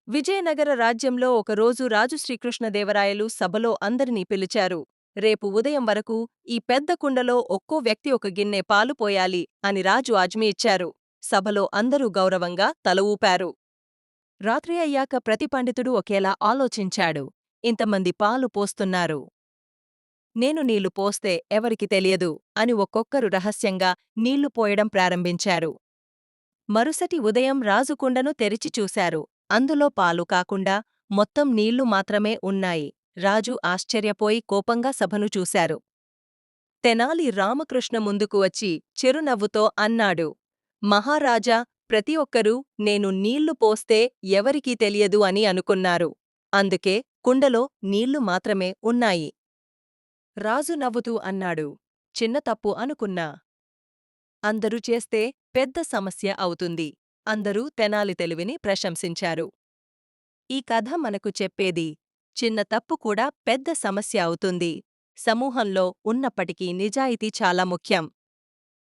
విజయనగర రాజ్యంలో ఒకరోజు రాజు శ్రీకృష్ణదేవరాయలు సభలో అందరినీ పిలిచారు. రేపు ఉదయం వరకు ఈ పెద్ద కుండలో ఒక్కో వ్యక్తి ఒక గిన్నె పాలు పోయాలి అని రాజు ఆజ్ఞ ఇచ్చారు. సభలో అందరూ గౌరవంగా తల ఊపారు. రాత్రి అయ్యాక ప్రతి పండితుడు ఒకేలా ఆలోచించాడు. ఇంతమంది పాలు పోస్తున్నారు. నేను నీళ్లు పోస్తే ఎవరికి తెలియదు అని ఒక్కొక్కరు రహస్యంగా నీళ్లు పోయడం ప్రారంభించారు. మరుసటి ఉదయం రాజు కుండను తెరిచి చూశారు. అందులో పాలు కాకుండా మొత్తం నీళ్లు మాత్రమే ఉన్నాయి. రాజు ఆశ్చర్యపోయి కోపంగా సభను చూశారు. తెనాలి రామకృష్ణ ముందుకు వచ్చి చిరునవ్వుతో అన్నాడు, మహారాజా, ప్రతి ఒక్కరూ నేను నీళ్లు పోస్తే ఎవరికీ తెలియదు అని అనుకున్నారు. అందుకే కుండలో నీళ్లు మాత్రమే ఉన్నాయి. రాజు నవ్వుతూ అన్నాడు, చిన్న తప్పు అనుకున్నా. అందరూ చేస్తే పెద్ద సమస్య అవుతుంది. అందరూ తెనాలి తెలివిని ప్రశంసించారు. ఈ కథ మనకు చెప్పేది, చిన్న తప్పు కూడా పెద్ద సమస్య అవుతుంది. సమూహంలో ఉన్నప్పటికీ నిజాయితీ చాలా ముఖ్యం.